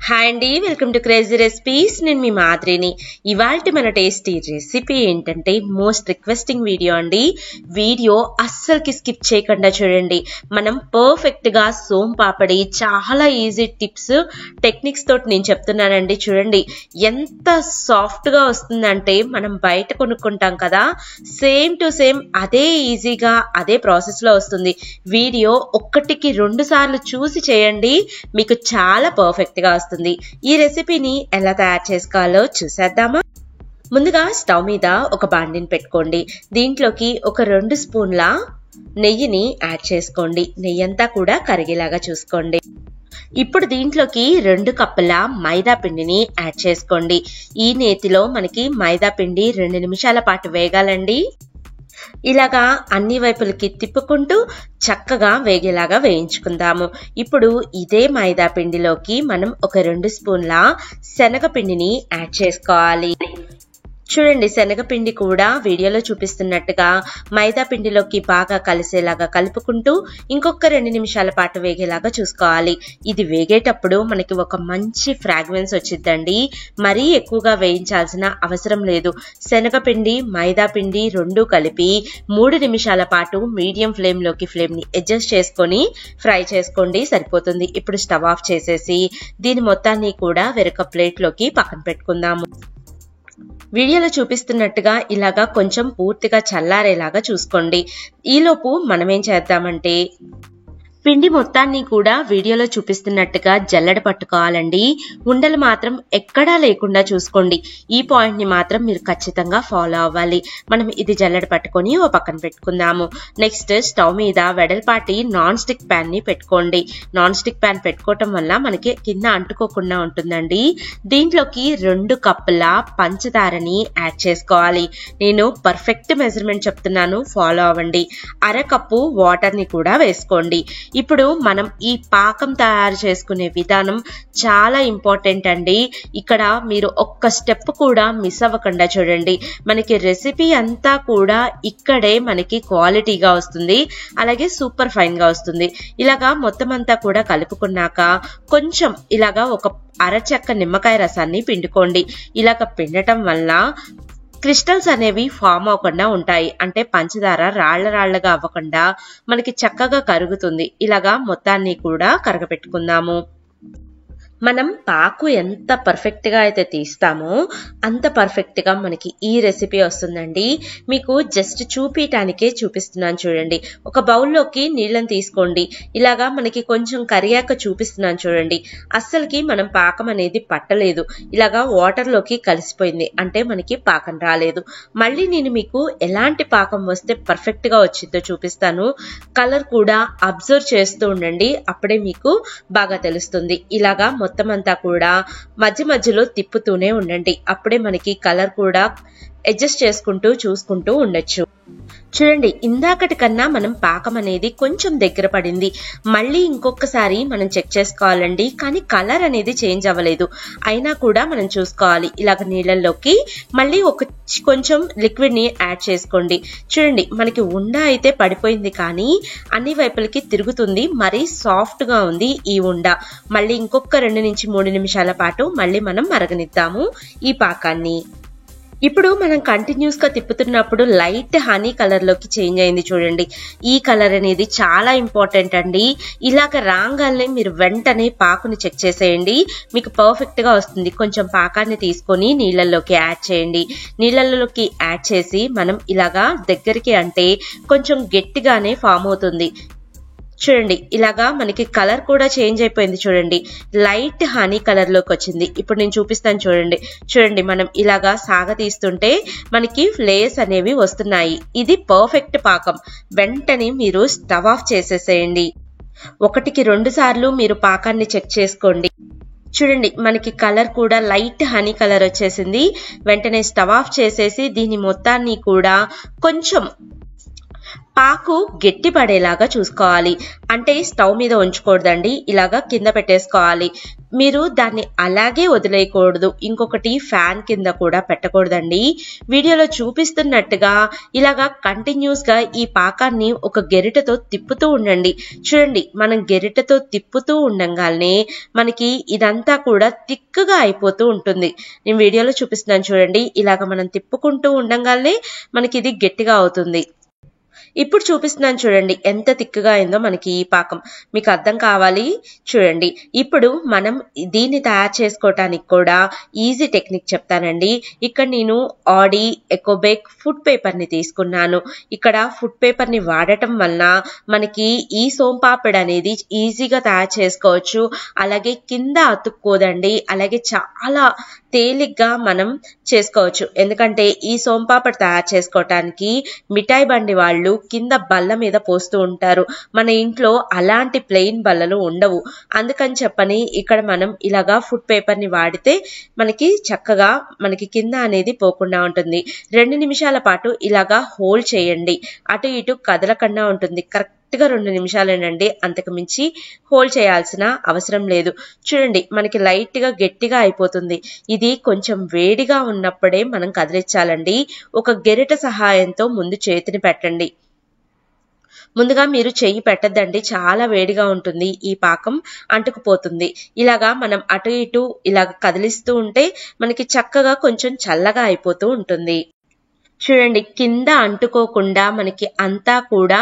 Hi అండి, welcome to crazy recipes. నేను మీ మాదిరిని. ఇవాల్టి మన టేస్టీ రెసిపీ ఏంటంటే మోస్ట్ రిక్వెస్టింగ్ వీడియో అండి. వీడియో అస్సలకి స్కిప్ చేయకుండా చూడండి. మనం పర్ఫెక్ట్ గా సోమ్ పాపడి చాలా ఈజీ టిప్స్ టెక్నిక్స్ తోటి నేను చెప్తున్నానండి. చూడండి ఎంత సాఫ్ట్ గా వస్తుందంటే మనం బయట కొనుక్కుంటాం కదా, సేమ్ టు సేమ్ అదే ఈజీగా అదే ప్రాసెస్ లో వస్తుంది. వీడియో ఒక్కటికి 2 సార్లు చూసి చేయండి, మీకు చాలా పర్ఫెక్ట్ గా వస్తుంది. ఈ రెసిపీని ఎలా తయారు చేసుకోవాలో చూసేద్దామా. ముందుగా స్టవ్ మీద ఒక బాండిని పెట్టుకోండి. దీంట్లోకి ఒక 2 స్పూన్ల నెయ్యిని యాడ్ చేసుకోండి. నెయ్యి అంతా కూడా కరిగేలాగా చూసుకోండి. ఇప్పుడు దీంట్లోకి 2 కప్పుల మైదా పిండిని యాడ్ చేసుకోండి. ఈ నేతిలో మనకి మైదా పిండి 2 నిమిషాల పాటు వేగాలండి. ఇలాగా అన్ని వైపులకి తిప్పుకుంటూ చక్కగా వేగేలాగా వేయించుకుందాము. ఇప్పుడు ఇదే మైదా పిండిలోకి మనం ఒక 2 స్పూన్ల శనగపిండిని యాడ్ చేసుకోవాలి. చూడండి, శనగపిండి కూడా వీడియోలో చూపిస్తున్నట్టుగా మైదా పిండిలోకి బాగా కలిసేలాగా కలుపుకుంటూ ఇంకొక 2 నిమిషాల పాటు వేగేలాగా చూసుకోవాలి. ఇది వేగేటప్పుడు మనకి ఒక మంచి ఫ్రాగ్రెన్స్ వచ్చిద్దండి. మరీ ఎక్కువగా వేయించాల్సిన అవసరం లేదు. శనగపిండి మైదా పిండి 2 కలిపి 3 నిమిషాల పాటు మీడియం ఫ్లేమ్ని అడ్జస్ట్ చేసుకొని ఫ్రై చేసుకోండి, సరిపోతుంది. ఇప్పుడు స్టవ్ ఆఫ్ చేసేసి దీని మొత్తాన్ని కూడా వేరొక ప్లేట్లోకి పక్కన పెట్టుకుందాము. వీడియోలో చూపిస్తున్నట్టుగా ఇలాగా కొంచెం పూర్తిగా చల్లారేలాగా చూసుకోండి. ఈలోపు మనం ఏం చేద్దామంటే పిండి మొత్తాన్ని కూడా వీడియోలో చూపిస్తున్నట్టుగా జల్లెడ పట్టుకోవాలండి. ఉండలు మాత్రం ఎక్కడా లేకుండా చూసుకోండి. ఈ పాయింట్ ని మాత్రం మీరు ఖచ్చితంగా ఫాలో అవ్వాలి. మనం ఇది జల్లెడ పట్టుకొని ఓ పక్కన పెట్టుకుందాము. నెక్స్ట్ స్టవ్ మీద వెడల్పాటి నాన్ స్టిక్ ప్యాన్ ని పెట్టుకోండి. నాన్ స్టిక్ ప్యాన్ పెట్టుకోవటం వల్ల మనకి కింద అంటుకోకుండా ఉంటుందండి. దీంట్లోకి 2 కప్పుల పంచదారని యాడ్ చేసుకోవాలి. నేను పర్ఫెక్ట్ మెజర్మెంట్ చెప్తున్నాను, ఫాలో అవ్వండి. 1/2 కప్పు వాటర్ ని కూడా వేసుకోండి. ఇప్పుడు మనం ఈ పాకం తయారు చేసుకునే విధానం చాలా ఇంపార్టెంట్ అండి. ఇక్కడ మీరు ఒక్క స్టెప్ కూడా మిస్ అవ్వకుండా చూడండి. మనకి రెసిపీ అంతా కూడా ఇక్కడే మనకి క్వాలిటీగా వస్తుంది, అలాగే సూపర్ ఫైన్ గా వస్తుంది. ఇలాగా మొత్తం అంతా కూడా కలుపుకున్నాక కొంచెం ఇలాగా ఒక అరచెక్క నిమ్మకాయ రసాన్ని పిండుకోండి. ఇలాగ పిండటం వల్ల క్రిస్టల్స్ అనేవి ఫామ్ అవ్వకుండా ఉంటాయి. అంటే పంచదార రాళ్లగా అవ్వకుండా మనకి చక్కగా కరుగుతుంది. ఇలాగా మొత్తాన్ని కూడా కరగపెట్టుకుందాము. మనం పాకు ఎంత పర్ఫెక్ట్ గా అయితే తీస్తామో అంత పర్ఫెక్ట్ గా మనకి ఈ రెసిపీ వస్తుందండి. మీకు జస్ట్ చూపించడానికే చూపిస్తున్నాను చూడండి. ఒక బౌల్లోకి నీళ్ళని తీసుకోండి. ఇలాగా మనకి కొంచెం కరిగాక చూపిస్తున్నాను చూడండి. అస్సలకి మనం పాకం అనేది పట్టలేదు, ఇలాగా వాటర్ లోకి కలిసిపోయింది, అంటే మనకి పాకం రాలేదు. మళ్ళీ నేను మీకు ఎలాంటి పాకం వస్తే పర్ఫెక్ట్ గా వచ్చిందో చూపిస్తాను. కలర్ కూడా అబ్జర్వ్ చేస్తూ ఉండండి, అప్పుడే మీకు బాగా తెలుస్తుంది. ఇలాగా మొత్తం అంతా కూడా మధ్య మధ్యలో తిప్పుతూనే ఉండండి, అప్పుడే మనకి కలర్ కూడా అడ్జస్ట్ చేసుకుంటూ చూసుకుంటూ ఉండొచ్చు. చూడండి, ఇందాకటి కన్నా మనం పాకం అనేది కొంచెం దగ్గర పడింది. మళ్ళీ ఇంకొకసారి మనం చెక్ చేసుకోవాలండి, కానీ కలర్ అనేది చేంజ్ అవ్వలేదు. అయినా కూడా మనం చూసుకోవాలి. ఇలాగ నీళ్ళల్లోకి మళ్ళీ కొంచెం లిక్విడ్ ని యాడ్ చేసుకోండి. చూడండి, మనకి ఉండ అయితే పడిపోయింది, కానీ అన్ని వైపులకి తిరుగుతుంది. మరీ సాఫ్ట్ గా ఉంది ఈ ఉండ. మళ్ళీ ఇంకొక 2 నుంచి 3 నిమిషాల పాటు మళ్ళీ మనం మరగనిద్దాము ఈ పాకాన్ని. ఇప్పుడు మనం కంటిన్యూస్ గా తిప్పుతున్నప్పుడు లైట్ హనీ కలర్ లోకి చేంజ్ అయింది. చూడండి, ఈ కలర్ అనేది చాలా ఇంపార్టెంట్ అండి. ఇలాగ రాగానే మీరు వెంటనే పాకుని చెక్ చేసేయండి, మీకు పర్ఫెక్ట్ గా వస్తుంది. కొంచెం పాకాన్ని తీసుకొని నీళ్ళల్లోకి యాడ్ చేయండి. నీళ్ళల్లోకి యాడ్ చేసి మనం ఇలాగా దగ్గరికి అంటే కొంచెం గట్టిగానే ఫామ్ అవుతుంది. చూడండి, ఇలాగా మనకి కలర్ కూడా చేంజ్ అయిపోయింది. చూడండి, లైట్ హనీ కలర్ లోకి వచ్చింది. ఇప్పుడు నేను చూపిస్తాను చూడండి, మనం ఇలాగా సాగతీస్తుంటే మనకి లేయర్స్ అనేవి వస్తున్నాయి. ఇది పర్ఫెక్ట్ పాకం. వెంటనే మీరు స్టవ్ ఆఫ్ చేసేసేయండి. 1కి 2 సార్లు మీరు పాకాన్ని చెక్ చేసుకోండి. చూడండి, మనకి కలర్ కూడా లైట్ హనీ కలర్ వచ్చేసింది. వెంటనే స్టవ్ ఆఫ్ చేసేసి దీని మొత్తాన్ని కూడా కొంచెం పాకు గట్టి పడేలాగా చూసుకోవాలి. అంటే స్టవ్ మీద ఉంచకూడదండి, ఇలాగా కింద పెట్టేసుకోవాలి. మీరు దాన్ని అలాగే వదిలేయకూడదు, ఇంకొకటి ఫ్యాన్ కింద కూడా పెట్టకూడదండి. వీడియోలో చూపిస్తున్నట్టుగా ఇలాగా కంటిన్యూస్ గా ఈ పాకాన్ని ఒక గెరిటతో తిప్పుతూ ఉండండి. చూడండి, మనం గెరిటతో తిప్పుతూ ఉండంగానే మనకి ఇదంతా కూడా తిక్కుగా అయిపోతూ ఉంటుంది. నేను వీడియోలో చూపిస్తున్నాను చూడండి, ఇలాగ మనం తిప్పుకుంటూ ఉండంగానే మనకి ఇది గట్టిగా అవుతుంది. ఇప్పుడు చూపిస్తున్నాను చూడండి ఎంత తిక్కుగా అయిందో మనకి ఈ పాకం. మీకు అర్థం కావాలి చూడండి. ఇప్పుడు మనం దీన్ని తయారు చేసుకోవటానికి కూడా ఈజీ టెక్నిక్ చెప్తానండి. ఇక్కడ నేను ఆడి ఎకోబేక్ ఫుడ్ పేపర్ ని తీసుకున్నాను. ఇక్కడ ఫుడ్ పేపర్ ని వాడటం వలన మనకి ఈ సోంపాపిడి అనేది ఈజీగా తయారు చేసుకోవచ్చు. అలాగే కింద అతుక్కోదండి, అలాగే చాలా తేలిగ్గా మనం చేసుకోవచ్చు. ఎందుకంటే ఈ సోంపాపిడి తయారు చేసుకోవటానికి మిఠాయి బండి వాళ్ళు కింద బల్ల మీద పోస్తూ ఉంటారు. మన ఇంట్లో అలాంటి ప్లెయిన్ బల్లలు ఉండవు. అందుకని చెప్పని ఇక్కడ మనం ఇలాగా ఫుడ్ పేపర్ ని వాడితే మనకి చక్కగా మనకి కింద అనేది పోకుండా ఉంటుంది. 2 నిమిషాల పాటు ఇలాగా హోల్డ్ చేయండి, అటు ఇటు కదలకుండా ఉంటుంది. కరెక్ట్ గా 2 నిమిషాలేనండి, అంతకు మించి హోల్డ్ చేయాల్సిన అవసరం లేదు. చూడండి, మనకి లైట్ గా గట్టిగా అయిపోతుంది. ఇది కొంచెం వేడిగా ఉన్నప్పుడే మనం కదిలించాలండి. ఒక గెరిట సహాయంతో ముందు చేతిని పెట్టండి. ముందుగా మీరు చెయ్యి పెట్టద్దండి, చాలా వేడిగా ఉంటుంది, ఈ పాకం అంటుకుపోతుంది. ఇలాగా మనం అటు ఇటు ఇలాగ కదిలిస్తూ ఉంటే మనకి చక్కగా కొంచెం చల్లగా అయిపోతూ ఉంటుంది. చూడండి, కింద అంటుకోకుండా మనకి అంతా కూడా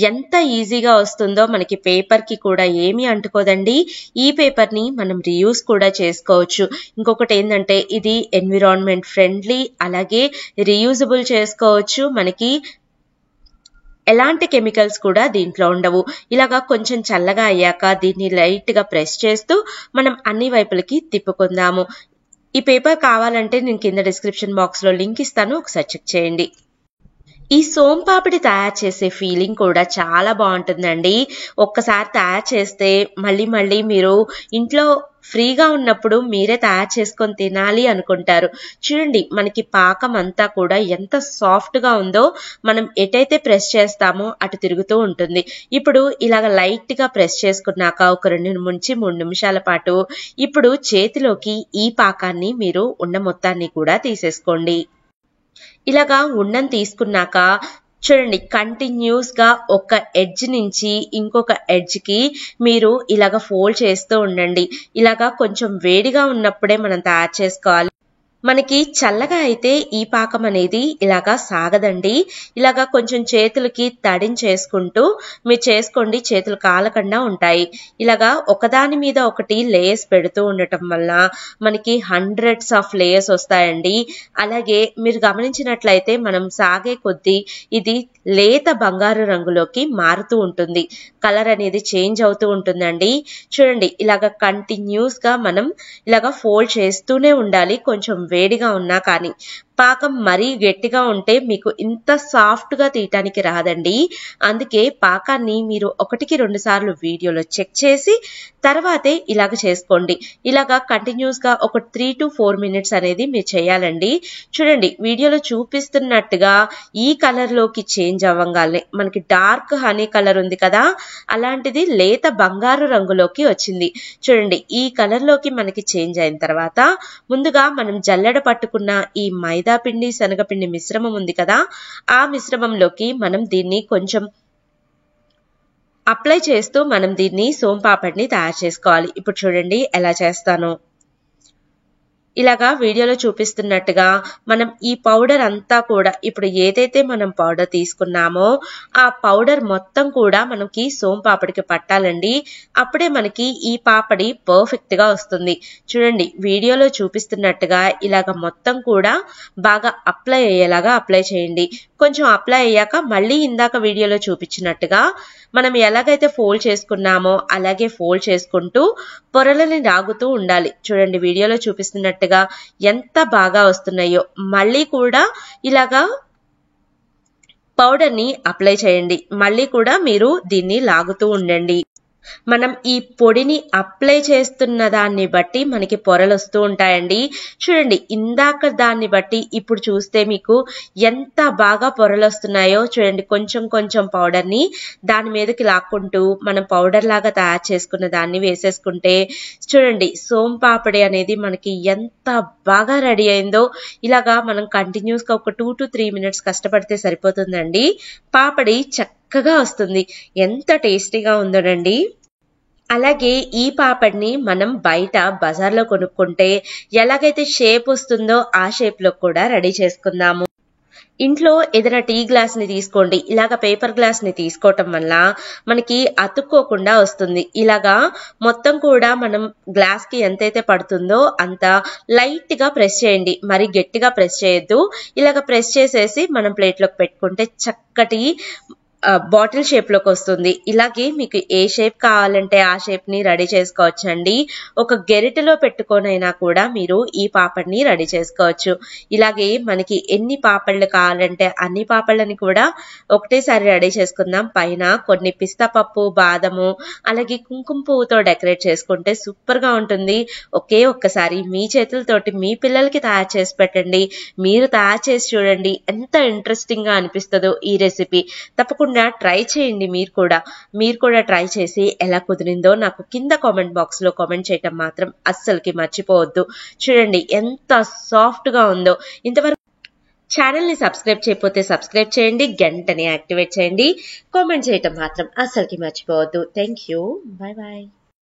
ఎంత ఈజీగా వస్తుందో. మనకి పేపర్ కి కూడా ఏమీ అంటుకోదండి. ఈ పేపర్ ని మనం రీయూజ్ కూడా చేసుకోవచ్చు. ఇంకొకటి ఏంటంటే ఇది ఎన్విరాన్మెంట్ ఫ్రెండ్లీ, అలాగే రీయూజబుల్ చేసుకోవచ్చు. మనకి ఎలాంటి కెమికల్స్ కూడా దీంట్లో ఉండవు. ఇలాగా కొంచెం చల్లగా అయ్యాక దీన్ని లైట్ గా ప్రెస్ చేస్తూ మనం అన్ని వైపులకి తిప్పుకుందాము. ఈ పేపర్ కావాలంటే నేను కింద డిస్క్రిప్షన్ బాక్స్ లో లింక్ ఇస్తాను, ఒకసారి చెక్ చేయండి. ఈ సోంపాపిడి తయారు చేసే ఫీలింగ్ కూడా చాలా బాగుంటుందండి. ఒక్కసారి తయారు చేస్తే మళ్ళీ మళ్ళీ మీరు ఇంట్లో ఫ్రీగా ఉన్నప్పుడు మీరే తయారు చేసుకొని తినాలి అనుకుంటారు. చూడండి, మనకి పాకం అంతా కూడా ఎంత సాఫ్ట్ గా ఉందో. మనం ఎటైతే ప్రెస్ చేస్తామో అటు తిరుగుతూ ఉంటుంది. ఇప్పుడు ఇలాగ లైట్ గా ప్రెస్ చేసుకున్నాక ఒక 2 నుంచి 3 నిమిషాల పాటు ఇప్పుడు చేతిలోకి ఈ పాకాన్ని మీరు ఉన్న మొత్తాన్ని కూడా తీసేసుకోండి. ఇలాగా ఉండని తీసుకున్నాక చూడండి, కంటిన్యూస్ గా ఒక ఎడ్జ్ నుంచి ఇంకొక ఎడ్జ్ కి మీరు ఇలాగ ఫోల్డ్ చేస్తూ ఉండండి. ఇలాగా కొంచెం వేడిగా ఉన్నప్పుడే మనం తయారు చేసుకోవాలి. మనకి చల్లగా అయితే ఈ పాకం అనేది ఇలాగా సాగదండి. ఇలాగా కొంచెం చేతులకి తడించేసుకుంటూ మీరు చేసుకోండి, చేతులు కాలకుండా ఉంటాయి. ఇలాగా ఒకదాని మీద ఒకటి లేయర్స్ పెడుతూ ఉండటం వల్ల మనకి హండ్రెడ్స్ ఆఫ్ లేయర్స్ వస్తాయండి. అలాగే మీరు గమనించినట్లయితే మనం సాగే కొద్దీ ఇది లేత బంగారు రంగులోకి మారుతూ ఉంటుంది. కలర్ అనేది చేంజ్ అవుతూ ఉంటుందండి. చూడండి, ఇలాగ కంటిన్యూస్ గా మనం ఇలాగ ఫోల్డ్ చేస్తూనే ఉండాలి. కొంచెం వేడిగా ఉన్నా కానీ పాకం మరీ గట్టిగా ఉంటే మీకు ఇంత సాఫ్ట్ గా తీయటానికి రాదండి. అందుకే పాకాన్ని మీరు 1-2 సార్లు వీడియోలో చెక్ చేసి తర్వాతే ఇలాగ చేసుకోండి. ఇలాగా కంటిన్యూస్ గా ఒక 3 to 4 minutes అనేది మీరు చేయాలండి. చూడండి, వీడియోలో చూపిస్తున్నట్టుగా ఈ కలర్ లోకి చేంజ్ అవ్వగానే మనకి డార్క్ హనీ కలర్ ఉంది కదా, అలాంటిది లేత బంగారు రంగులోకి వచ్చింది. చూడండి, ఈ కలర్ లోకి మనకి చేంజ్ అయిన తర్వాత ముందుగా మనం జల్లెడ పట్టుకున్న ఈ మైదా పిండి శనగపిండి మిశ్రమం ఉంది కదా, ఆ మిశ్రమంలోకి మనం దీన్ని కొంచెం అప్లై చేస్తూ మనం దీన్ని సోంపాపిడిని తయారు చేసుకోవాలి. ఇప్పుడు చూడండి ఎలా చేస్తాను. ఇలాగా వీడియోలో చూపిస్తున్నట్టుగా మనం ఈ పౌడర్ అంతా కూడా ఇప్పుడు ఏదైతే మనం పౌడర్ తీసుకున్నామో ఆ పౌడర్ మొత్తం కూడా మనకి సోంపాపిడికి పట్టాలండి. అప్పుడే మనకి ఈ పాపడి పర్ఫెక్ట్ గా వస్తుంది. చూడండి, వీడియోలో చూపిస్తున్నట్టుగా ఇలాగ మొత్తం కూడా బాగా అప్లై అయ్యేలాగా అప్లై చేయండి. కొంచెం అప్లై అయ్యాక మళ్ళీ ఇందాక వీడియోలో చూపించినట్టుగా మనం ఎలాగైతే ఫోల్డ్ చేసుకున్నామో అలాగే ఫోల్డ్ చేసుకుంటూ పొరలని రాగుతూ ఉండాలి. చూడండి, వీడియోలో చూపిస్తున్నట్టుగా ఎంత బాగా వస్తున్నాయో. మళ్ళీ కూడా ఇలాగా పౌడర్ ని అప్లై చేయండి. మళ్ళీ కూడా మీరు దీన్ని లాగుతూ ఉండండి. మనం ఈ పొడిని అప్లై చేస్తున్న దాన్ని బట్టి మనకి పొరలు వస్తూ ఉంటాయండి. చూడండి, ఇందాక దాన్ని బట్టి ఇప్పుడు చూస్తే మీకు ఎంత బాగా పొరలు వస్తున్నాయో చూడండి. కొంచెం కొంచెం పౌడర్ని దాని మీదకి లాక్కుంటూ మనం పౌడర్ లాగా తయారు చేసుకున్న దాన్ని వేసేసుకుంటే చూడండి, సోంపాపిడి అనేది మనకి ఎంత బాగా రెడీ అయిందో. ఇలాగా మనం కంటిన్యూస్గా ఒక 2 to 3 minutes కష్టపడితే సరిపోతుందండి. పాపడి చక్కగా వస్తుంది. ఎంత టేస్టీగా ఉందోనండి. అలాగే ఈ పాపడ్ని మనం బయట బజార్లో కొనుక్కుంటే ఎలాగైతే షేప్ వస్తుందో ఆ షేప్లో కూడా రెడీ చేసుకుందాము. ఇంట్లో ఏదైనా టీ గ్లాస్ని తీసుకోండి. ఇలాగ పేపర్ గ్లాస్ని తీసుకోవటం వల్ల మనకి అతుక్కోకుండా వస్తుంది. ఇలాగా మొత్తం కూడా మనం గ్లాస్కి ఎంతైతే పడుతుందో అంత లైట్గా ప్రెస్ చేయండి, మరి గట్టిగా ప్రెస్ చేయొద్దు. ఇలాగ ప్రెస్ చేసేసి మనం ప్లేట్లోకి పెట్టుకుంటే చక్కటి బాటిల్ షేప్లోకి వస్తుంది. ఇలాగే మీకు ఏ షేప్ కావాలంటే ఆ షేప్ని రెడీ చేసుకోవచ్చండి. ఒక గెరిటలో పెట్టుకొనైనా కూడా మీరు ఈ పాపడ్ని రెడీ చేసుకోవచ్చు. ఇలాగే మనకి ఎన్ని పాపళ్ళు కావాలంటే అన్ని పాపళ్ళని కూడా ఒకటేసారి రెడీ చేసుకుందాం. పైన కొన్ని పిస్తా పప్పు, బాదము, అలాగే కుంకుమ పువ్వుతో డెకరేట్ చేసుకుంటే సూపర్గా ఉంటుంది. ఒక్కసారి మీ చేతులతోటి మీ పిల్లలకి తయారు చేసి పెట్టండి. మీరు తయారు చేసి చూడండి, ఎంత ఇంట్రెస్టింగ్గా అనిపిస్తుందో ఈ రెసిపీ. తప్పకుండా ట్రై చేయండి. మీరు కూడా ట్రై చేసి ఎలా కుదిరిందో నాకు కింద కామెంట్ బాక్స్ లో కామెంట్ చేయటం మాత్రం అస్సలకి మర్చిపోవద్దు. చూడండి ఎంత సాఫ్ట్ గా ఉందో. ఇంతవరకు ఛానల్ ని సబ్స్క్రైబ్ చేయకపోతే సబ్స్క్రైబ్ చేయండి, గంటని యాక్టివేట్ చేయండి, కామెంట్ చేయటం మాత్రం అస్సలకి మర్చిపోవద్దు. Thank you. Bye bye.